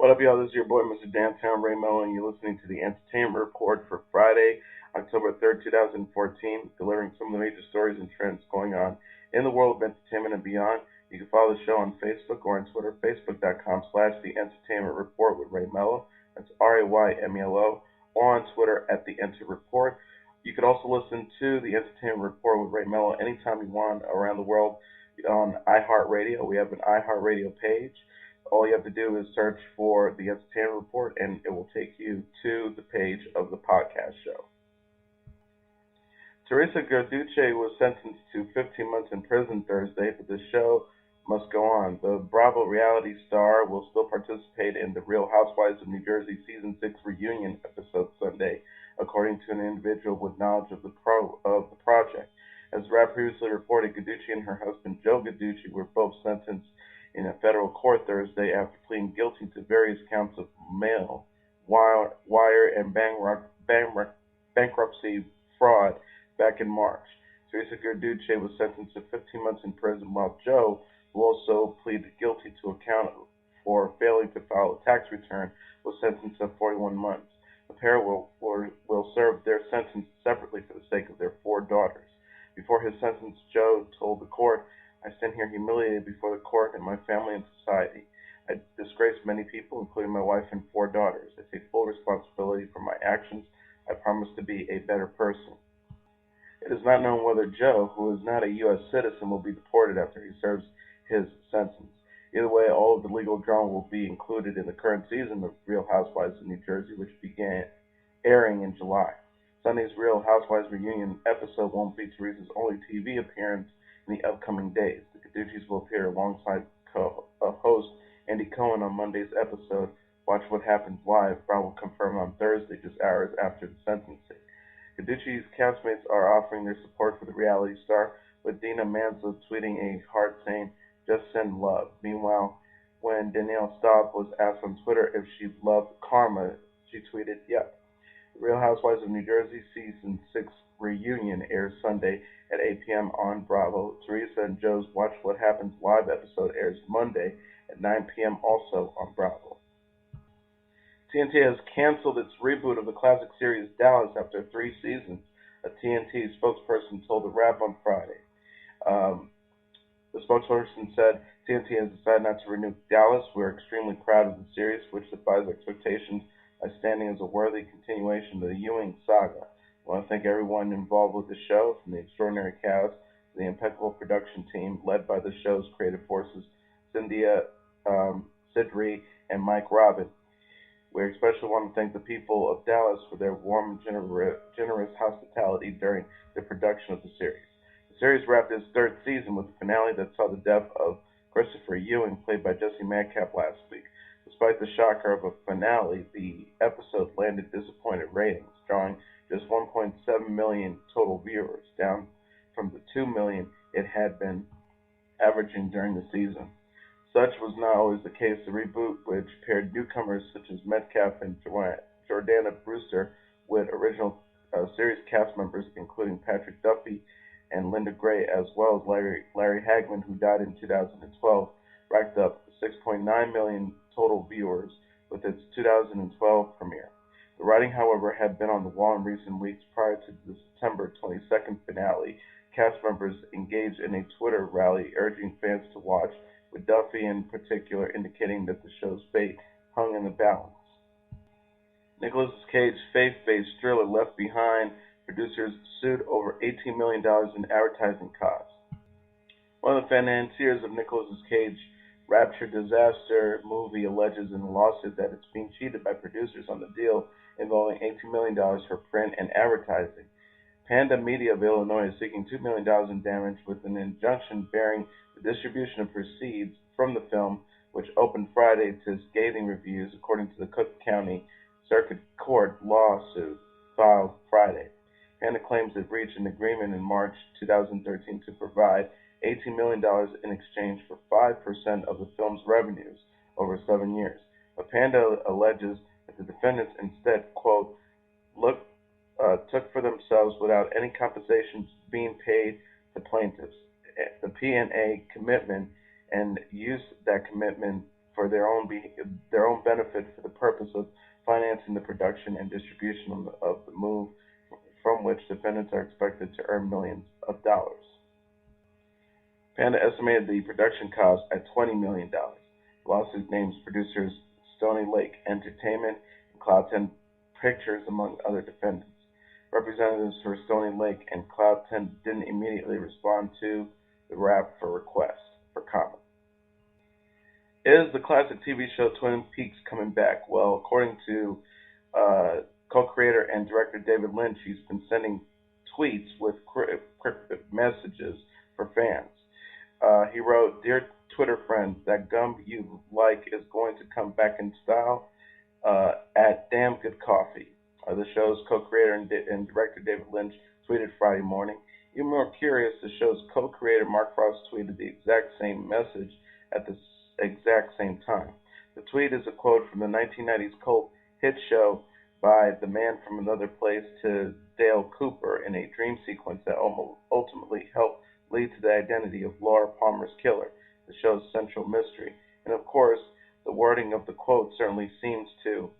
What up, y'all? This is your boy, Mr. Downtown Raymo, and you're listening to the Entertainment Report for Friday, October 3rd, 2014, delivering some of the major stories and trends going on in the world of entertainment and beyond. You can follow the show on Facebook or on Twitter, facebook.com/The Entertainment Report with Ray Mello. That's RAYMELO, or on Twitter at The Enter Report. You can also listen to The Entertainment Report with Ray Mello anytime you want around the world on iHeartRadio. We have an iHeartRadio page. All you have to do is search for the Entertainment Report, and it will take you to the page of the podcast show. Teresa Giudice was sentenced to 15 months in prison Thursday, but the show must go on. The Bravo reality star will still participate in the Real Housewives of New Jersey Season 6 reunion episode Sunday, according to an individual with knowledge of the project. As Rap previously reported, Giudice and her husband Joe Giudice were both sentenced in a federal court Thursday after pleading guilty to various counts of mail, wire, and bankruptcy fraud back in March. Teresa Giudice was sentenced to 15 months in prison, while Joe, who also pleaded guilty to a count for failing to file a tax return, was sentenced to 41 months. The pair will serve their sentence separately for the sake of their 4 daughters. Before his sentence, Joe told the court, "I stand here humiliated before the court and my family and society. I disgraced many people, including my wife and 4 daughters. I take full responsibility for my actions. I promise to be a better person." It is not known whether Joe, who is not a U.S. citizen, will be deported after he serves his sentence. Either way, all of the legal drama will be included in the current season of Real Housewives of New Jersey, which began airing in July. Sunday's Real Housewives reunion episode won't be Teresa's only TV appearance in the upcoming days. The Giudices will appear alongside host Andy Cohen on Monday's episode. Watch What Happens Live. Bravo confirmed on Thursday, just hours after the sentencing. Giudice's castmates are offering their support for the reality star, with Dina Manzo tweeting a heart saying, "Just send love." Meanwhile, when Danielle Staub was asked on Twitter if she loved Karma, she tweeted, "Yep." Real Housewives of New Jersey Season 6 reunion airs Sunday at 8 p.m. on Bravo. Teresa and Joe's Watch What Happens Live episode airs Monday at 9 p.m. also on Bravo. TNT has canceled its reboot of the classic series Dallas after 3 seasons, a TNT spokesperson told the Wrap on Friday. The spokesperson said, "TNT has decided not to renew Dallas. We're extremely proud of the series, which defies expectations by standing as a worthy continuation of the Ewing saga. I want to thank everyone involved with the show, from the extraordinary cast to the impeccable production team led by the show's creative forces, Cynthia Sidri and Mike Robin. We especially want to thank the people of Dallas for their warm and generous hospitality during the production of the series." The series wrapped its 3rd season with a finale that saw the death of Christopher Ewing, played by Jesse Madcap, last week. Despite the shocker of a finale, the episode landed disappointed ratings, drawing just 1.7 million total viewers, down from the 2 million it had been averaging during the season. Such was not always the case. The reboot, which paired newcomers such as Metcalf and Jordana Brewster with original series cast members including Patrick Duffy and Linda Gray, as well as Larry Hagman, who died in 2012, racked up 6.9 million total viewers with its 2012 premiere. The writing, however, had been on the wall in recent weeks. Prior to the September 22nd finale, cast members engaged in a Twitter rally urging fans to watch, with Duffy in particular indicating that the show's fate hung in the balance. Nicolas Cage's faith-based thriller Left Behind producers sued over $18 million in advertising costs. One of the financiers of Nicolas Cage's Rapture disaster movie alleges in a lawsuit that it's being cheated by producers on the deal involving $18 million for print and advertising. Panda Media of Illinois is seeking $2 million in damage, with an injunction bearing the distribution of proceeds from the film, which opened Friday to scathing reviews, according to the Cook County Circuit Court lawsuit filed Friday. Panda claims it reached an agreement in March 2013 to provide $18 million in exchange for 5% of the film's revenues over 7 years. But Panda alleges that the defendants instead, quote, took for themselves without any compensation being paid to plaintiffs the P&A commitment and used that commitment for their own benefit for the purpose of financing the production and distribution of the move, from which defendants are expected to earn millions of dollars. Panda estimated the production cost at $20 million. The lawsuit names producers Stony Lake Entertainment and Cloud 10 Pictures among other defendants. Representatives for Stony Lake and Cloud 10 didn't immediately respond to the rap for request for comment. Is the classic TV show Twin Peaks coming back? Well, according to co-creator and director David Lynch, he's been sending tweets with cryptic messages for fans. He wrote, "Dear Twitter friends, that gum you like is going to come back in style at Damn Good Coffee." The show's co-creator and director David Lynch tweeted Friday morning. Even more curious, the show's co-creator Mark Frost tweeted the exact same message at the exact same time. The tweet is a quote from the 1990s cult hit show by the man from another place to Dale Cooper in a dream sequence that ultimately helped lead to the identity of Laura Palmer's killer, the show's central mystery. And of course, the wording of the quote certainly seems to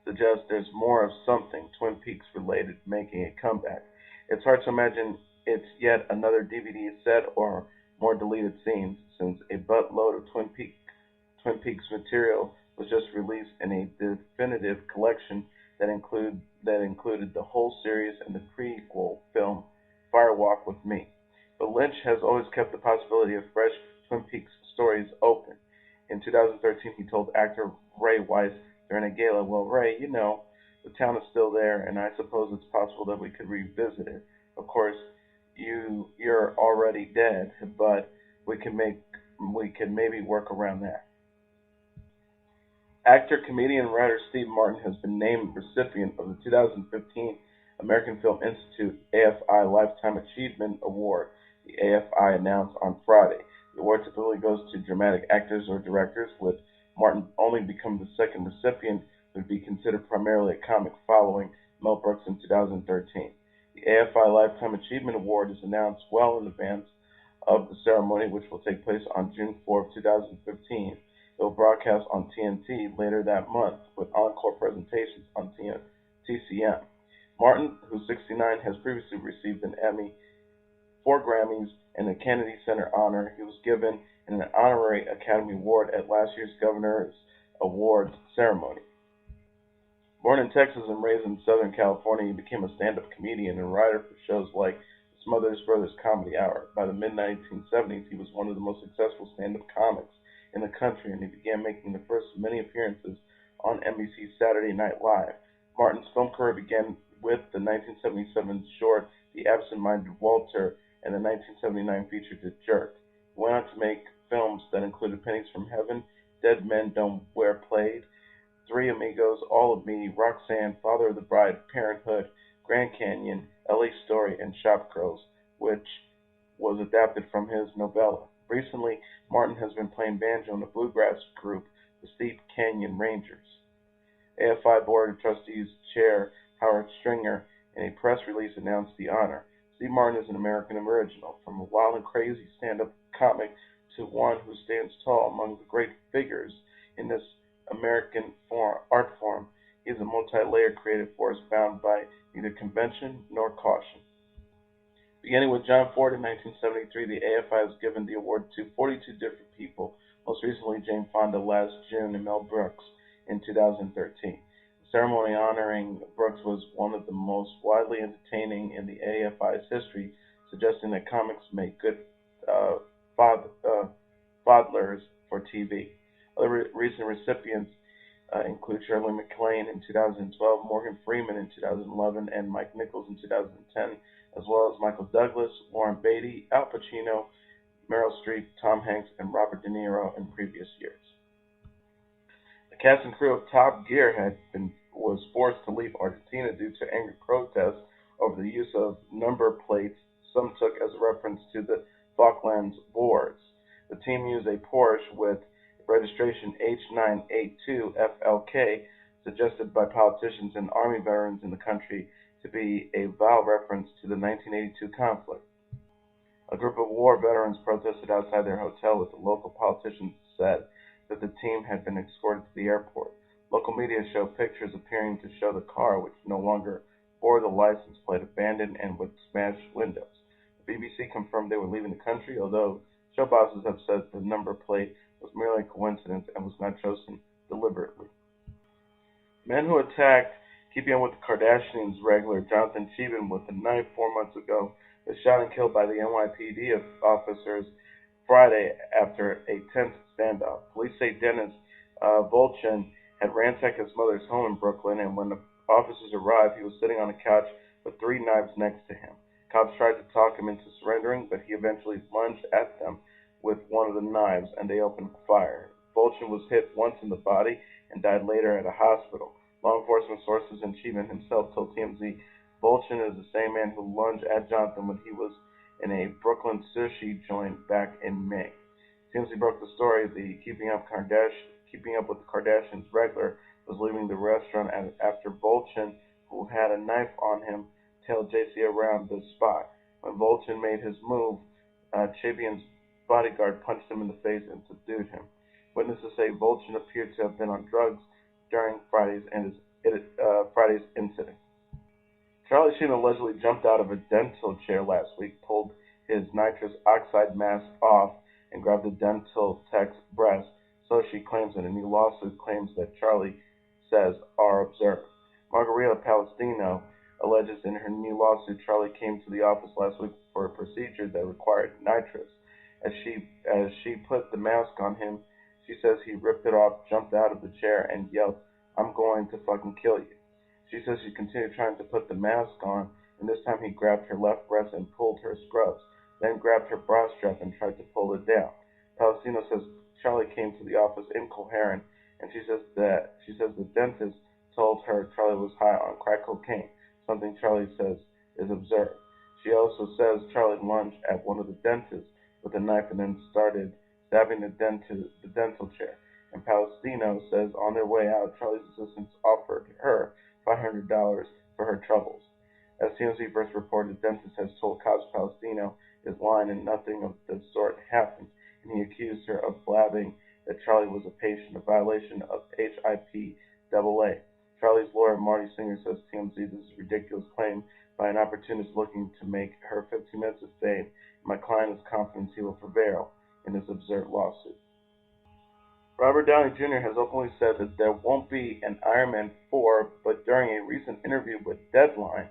suggest there's more of something Twin Peaks related making a comeback. It's hard to imagine it's yet another DVD set or more deleted scenes, since a buttload of Twin Peaks material was just released in a definitive collection that included the whole series and the prequel film Fire Walk with Me. But Lynch has always kept the possibility of fresh Twin Peaks stories open. In 2013, he told actor Ray Weiss during a gala, "Well, Ray, the town is still there, and I suppose it's possible that we could revisit it. Of course, you're already dead, but we can maybe work around that." Actor, comedian, and writer Steve Martin has been named recipient of the 2015 American Film Institute AFI Lifetime Achievement Award. The AFI announced on Friday. The award typically goes to dramatic actors or directors, with Martin only becoming the second recipient who would be considered primarily a comic following Mel Brooks in 2013. The AFI Lifetime Achievement Award is announced well in advance of the ceremony, which will take place on June 4, 2015. It will broadcast on TNT later that month, with encore presentations on TCM. Martin, who's 69, has previously received an Emmy, 4 Grammys, and a Kennedy Center honor. He was given an honorary Academy Award at last year's Governor's Awards ceremony. Born in Texas and raised in Southern California, he became a stand-up comedian and writer for shows like Smothers Brothers Comedy Hour. By the mid-1970s, he was one of the most successful stand-up comics in the country, and he began making the first of many appearances on NBC's Saturday Night Live. Martin's film career began with the 1977 short The Absent-Minded Walter and the 1979 feature The Jerk. He went on to make films that included Pennies from Heaven, Dead Men Don't Wear Plaid, Three Amigos, All of Me, Roxanne, Father of the Bride, Parenthood, Grand Canyon, LA Story, and Shop Girls, which was adapted from his novella. Recently, Martin has been playing banjo in the bluegrass group, the Steep Canyon Rangers. AFI Board of Trustees Chair Howard Stringer, in a press release, announced the honor. Steve Martin is an American original, from a wild and crazy stand-up comic to one who stands tall among the great figures in this American art form. He is a multi-layered creative force bound by neither convention nor caution. Beginning with John Ford in 1973, the AFI has given the award to 42 different people, most recently Jane Fonda last June and Mel Brooks in 2013. The ceremony honoring Brooks was one of the most widely entertaining in the AFI's history, suggesting that comics make good uh, fodlers for TV. Other recent recipients include Shirley MacLaine in 2012, Morgan Freeman in 2011, and Mike Nichols in 2010, as well as Michael Douglas, Warren Beatty, Al Pacino, Meryl Streep, Tom Hanks, and Robert De Niro in previous years. The cast and crew of Top Gear was forced to leave Argentina due to angry protests over the use of number plates some took as a reference to the Falklands Wars. The team used a Porsche with registration H982FLK, suggested by politicians and Army veterans in the country to be a vile reference to the 1982 conflict. A group of war veterans protested outside their hotel, with the local politicians said that the team had been escorted to the airport. Local media showed pictures appearing to show the car, which no longer bore the license plate, abandoned and with smashed windows. The BBC confirmed they were leaving the country, although show bosses have said the number plate was merely a coincidence and was not chosen deliberately. Man who attacked Keeping Up with the Kardashians regular Jonathan Cheban with a knife 4 months ago was shot and killed by the NYPD officers Friday after a tense standoff. Police say Dennis Volchin had ransacked his mother's home in Brooklyn, and when the officers arrived, he was sitting on a couch with three knives next to him. Cops tried to talk him into surrendering, but he eventually lunged at them with one of the knives, and they opened fire. Volchin was hit once in the body and died later at a hospital. Law enforcement sources and Cheeman himself told TMZ Bolchin is the same man who lunged at Jonathan when he was in a Brooklyn sushi joint back in May. TMZ broke the story. The Keeping Up with the Kardashians regular was leaving the restaurant after Bolchin, who had a knife on him, tailed JC around the spot. When Bolchin made his move, Chebian's bodyguard punched him in the face and subdued him. Witnesses say Bolchin appeared to have been on drugs during Friday's incident. Charlie Sheen allegedly jumped out of a dental chair last week, pulled his nitrous oxide mask off, and grabbed the dental tech's breast, so she claims in a new lawsuit claims that Charlie says are observed. Margarita Palestino alleges in her new lawsuit Charlie came to the office last week for a procedure that required nitrous. As she put the mask on him, she says he ripped it off, jumped out of the chair, and yelled, "I'm going to fucking kill you." She says she continued trying to put the mask on, and this time he grabbed her left breast and pulled her scrubs, then grabbed her bra strap and tried to pull it down. Palestino says Charlie came to the office incoherent, and she says the dentist told her Charlie was high on crack cocaine, something Charlie says is absurd. She also says Charlie lunged at one of the dentists with a knife and then started stabbing the dental chair. And Palestino says on their way out, Charlie's assistants offered her $500 for her troubles. As TMZ first reported, the dentist has told cops Palestino is lying and nothing of the sort happened, and he accused her of blabbing that Charlie was a patient, a violation of HIPAA. Charlie's lawyer, Marty Singer, says TMZ this is a ridiculous claim by an opportunist looking to make her 15 minutes of fame. My client is confident he will prevail in this absurd lawsuit. Robert Downey Jr. has openly said that there won't be an Iron Man 4, but during a recent interview with Deadline,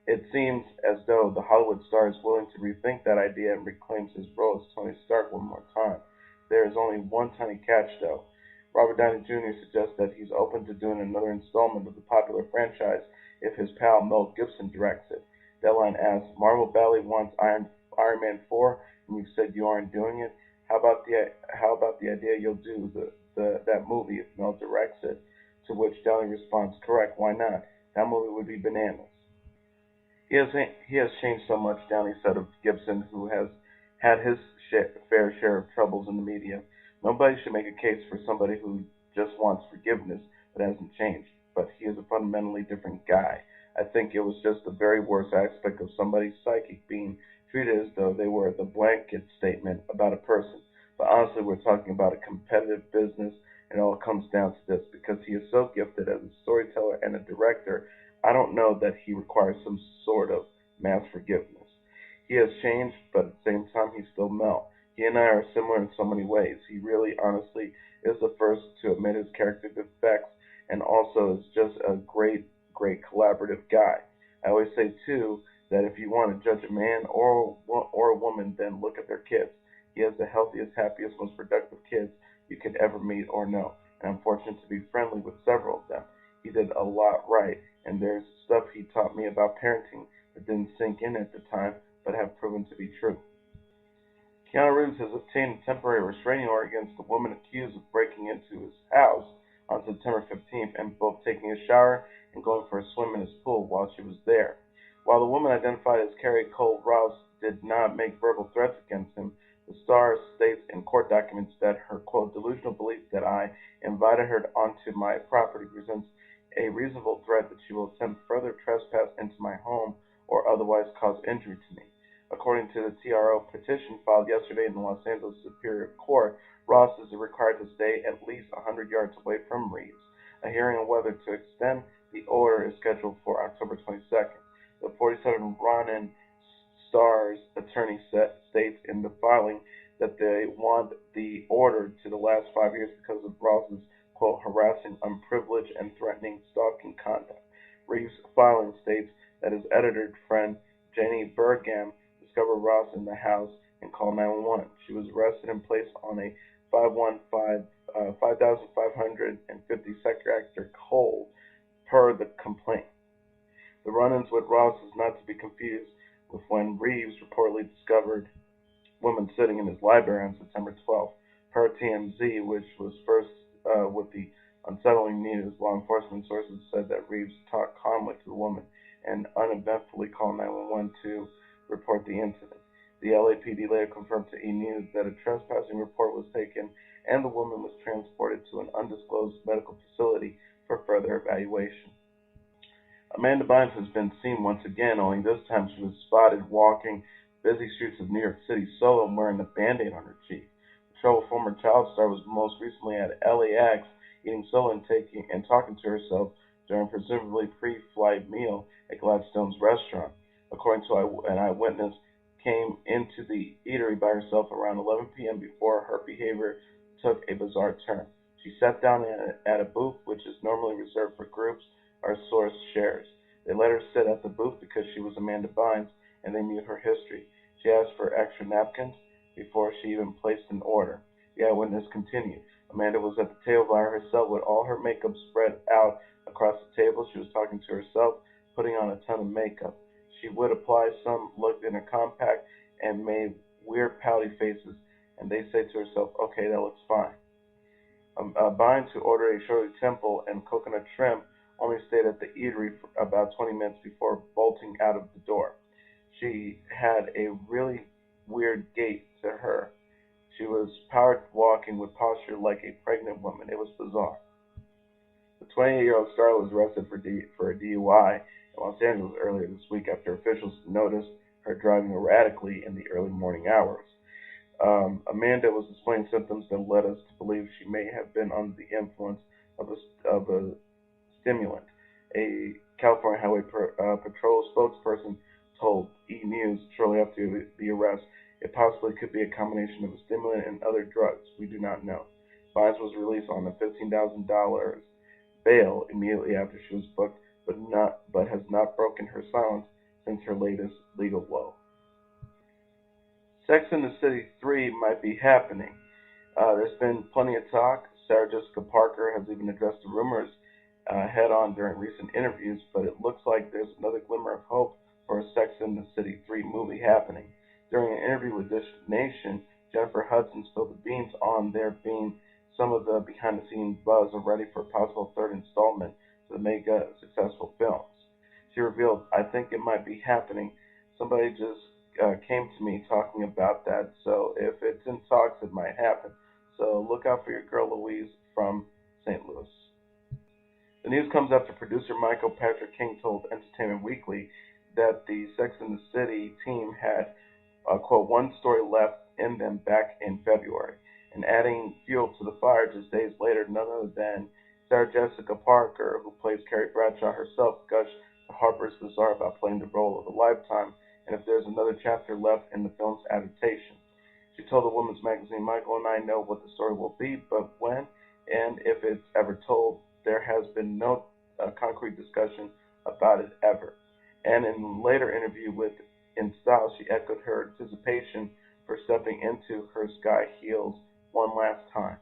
it seems as though the Hollywood star is willing to rethink that idea and reclaims his role as Tony Stark one more time. There is only one tiny catch, though. Robert Downey Jr. suggests that he's open to doing another installment of the popular franchise if his pal Mel Gibson directs it. Deadline asks, Marvel badly wants Iron Man 4, and you said you aren't doing it. How about the idea you'll do that movie if Mel directs it? To which Downey responds, correct, why not? That movie would be bananas. He has changed so much, Downey said of Gibson, who has had his fair share of troubles in the media. Nobody should make a case for somebody who just wants forgiveness but hasn't changed. But he is a fundamentally different guy. I think it was just the very worst aspect of somebody's psychic being treated as though they were the blanket statement about a person. But honestly, we're talking about a competitive business, and it all comes down to this. Because he is so gifted as a storyteller and a director, I don't know that he requires some sort of mass forgiveness. He has changed, but at the same time, he's still Mel. He and I are similar in so many ways. He really, honestly, is the first to admit his character defects and also is just a great, great collaborative guy. I always say, too, that if you want to judge a man or a woman, then look at their kids. He has the healthiest, happiest, most productive kids you could ever meet or know, and I'm fortunate to be friendly with several of them. He did a lot right, and there's stuff he taught me about parenting that didn't sink in at the time, but have proven to be true. Keanu Reeves has obtained a temporary restraining order against the woman accused of breaking into his house on September 15th and both taking a shower and going for a swim in his pool while she was there. While the woman identified as Carrie Cole Rouse did not make verbal threats against him, the star states in court documents that her, quote, delusional belief that I invited her onto my property presents a reasonable threat that she will attempt further trespass into my home or otherwise cause injury to me. According to the TRO petition filed yesterday in the Los Angeles Superior Court, Ross is required to stay at least 100 yards away from Reeves. A hearing on whether to extend the order is scheduled for October 22nd. The 47 Ronin Star's attorney states in the filing that they want the order to the last 5 years because of Ross's, quote, harassing, unprivileged, and threatening stalking conduct. Reeves' filing states that his editor friend, Janie Burgam, discovered Ross in the house and called 911. She was arrested and placed on a 5,550 sector hold per the complaint. The run-ins with Ross is not to be confused with when Reeves reportedly discovered women sitting in his library on September 12th. Per TMZ, which was first with the unsettling news, law enforcement sources said that Reeves talked calmly to the woman and uneventfully called 911 to report the incident. The LAPD later confirmed to E! News that a trespassing report was taken and the woman was transported to an undisclosed medical facility for further evaluation. Amanda Bynes has been seen once again, only this time she was spotted walking busy streets of New York City solo and wearing a band-aid on her cheek. The troubled former child star was most recently at LAX eating solo and talking to herself during a presumably pre-flight meal at Gladstone's restaurant. According to an eyewitness, came into the eatery by herself around 11 p.m. before her behavior took a bizarre turn. She sat down at a booth which is normally reserved for groups, our source shares. They let her sit at the booth because she was Amanda Bynes and they knew her history. She asked for extra napkins before she even placed an order. The eyewitness continued. Amanda was at the table by herself with all her makeup spread out across the table. She was talking to herself, putting on a ton of makeup. She would apply some, looked in her compact, and made weird pouty faces, and they say to herself, okay, that looks fine. Bynes, who ordered a Shirley Temple and coconut shrimp, only stayed at the eatery for about 20 minutes before bolting out of the door. She had a really weird gait to her. She was power walking with posture like a pregnant woman. It was bizarre. The 28-year-old star was arrested for a DUI in Los Angeles earlier this week after officials noticed her driving erratically in the early morning hours. Amanda was displaying symptoms that led us to believe she may have been under the influence of a stimulant. A California Highway Patrol spokesperson told E! News shortly after the arrest it possibly could be a combination of a stimulant and other drugs. We do not know. Bynes was released on a $15,000 bail immediately after she was booked, but has not broken her silence since her latest legal blow. Sex and the City 3 might be happening. There's been plenty of talk. Sarah Jessica Parker has even addressed the rumors head on during recent interviews, but it looks like there's another glimmer of hope for a Sex and the City 3 movie happening. During an interview with Dish Nation, Jennifer Hudson spilled the beans on there being some of the behind the scenes buzz already for a possible third installment to the mega successful films. She revealed, I think it might be happening. Somebody just came to me talking about that, so if it's in talks, it might happen. So look out for your girl Louise from St. Louis. The news comes after producer Michael Patrick King told Entertainment Weekly that the Sex and the City team had, quote, one story left in them back in February. And adding fuel to the fire just days later, none other than Sarah Jessica Parker, who plays Carrie Bradshaw herself, gushed to Harper's Bazaar about playing the role of a lifetime and if there's another chapter left in the film's adaptation. She told the Woman's Magazine, Michael and I know what the story will be, but when and if it's ever told, there has been no concrete discussion about it ever. And in a later interview with In Style, she echoed her anticipation for stepping into her sky heels one last time.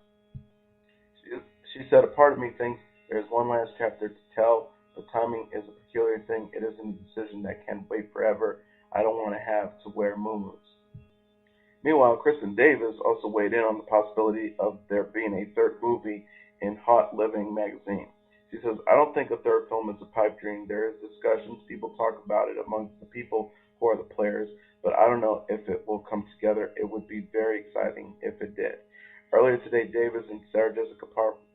She said, a part of me thinks there's one last chapter to tell, but timing is a peculiar thing. It isn't a decision that can wait forever. I don't want to have to wear moo. Meanwhile, Kristen Davis also weighed in on the possibility of there being a third movie in Hot Living magazine. She says, I don't think a third film is a pipe dream. There is discussions. People talk about it amongst the people who are the players, but I don't know if it will come together. It would be very exciting if it did. Earlier today, Davis and Sarah Jessica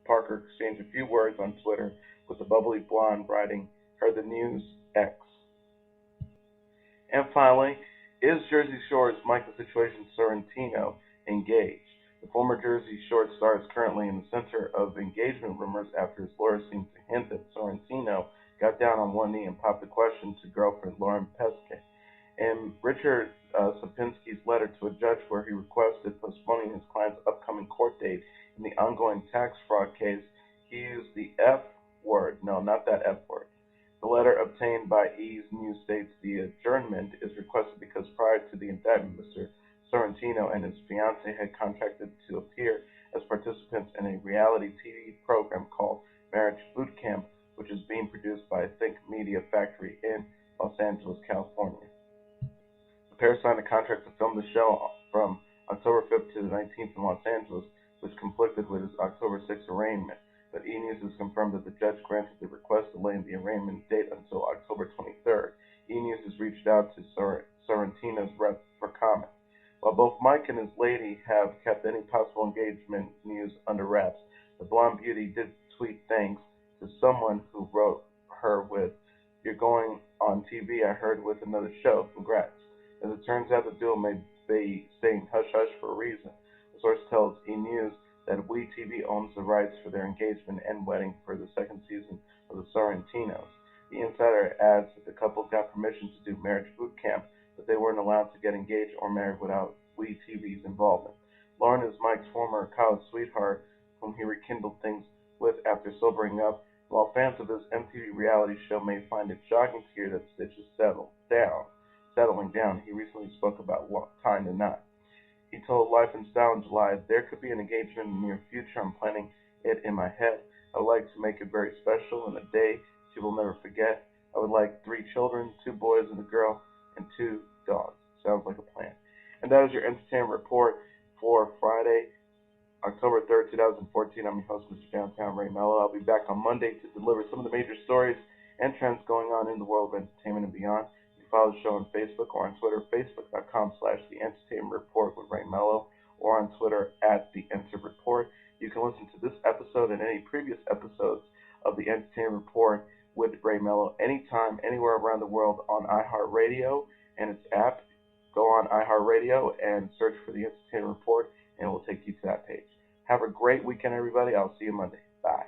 Parker exchanged a few words on Twitter with the bubbly blonde writing, heard the news, X. And finally, is Jersey Shore's Michael Situation Sorrentino engaged? The former Jersey Shore star is currently in the center of engagement rumors after his lawyer seemed to hint that Sorrentino got down on one knee and popped the question to girlfriend Lauren Pesce. In Richard Sapinski's letter to a judge where he requested postponing his client's upcoming court date in the ongoing tax fraud case, he used the F word. No, not that F word. The letter obtained by E's News states the adjournment is requested because prior to the indictment, Mr. Sorrentino and his fiancee had contracted to appear as participants in a reality TV program called Marriage Boot Camp, which is being produced by Think Media Factory in Los Angeles, California. The pair signed a contract to film the show from October 5th to the 19th in Los Angeles, which conflicted with his October 6th arraignment. But E-News has confirmed that the judge granted the request delaying the arraignment date until October 23rd. E-News has reached out to Sorrentino's rep for comment. While both Mike and his lady have kept any possible engagement news under wraps, the blonde beauty did tweet thanks to someone who wrote her with, "You're going on TV, I heard, with another show. Congrats." As it turns out, the duo may be staying hush-hush for a reason. The source tells E! News that WeTV owns the rights for their engagement and wedding for the second season of The Sorrentinos. The insider adds that the couple got permission to do marriage boot camp, but they weren't allowed to get engaged or married without WeTV's involvement. Lauren is Mike's former college sweetheart, whom he rekindled things with after sobering up. While fans of his MTV reality show may find it shocking to hear that Stitch is settling down, he recently spoke about tying the knot. He told Life in Style in July, "There could be an engagement in the near future. I'm planning it in my head. I would like to make it very special and a day she will never forget. I would like 3 children, 2 boys and a girl, and 2 dogs." Sounds like a plan. And that is your entertainment report for Friday, October 3rd, 2014. I'm your host, Mr. Downtown Ray Mello. I'll be back on Monday to deliver some of the major stories and trends going on in the world of entertainment and beyond. You can follow the show on Facebook or on Twitter, facebook.com/The Entertainment Report with Ray Mello, or on Twitter @The Enter Report. You can listen to this episode and any previous episodes of The Entertainment Report with Ray Mello anytime, anywhere around the world on iHeartRadio and its app. Go on iHeartRadio and search for The Entertainment Report, and it will take you to that page. Have a great weekend, everybody. I'll see you Monday. Bye.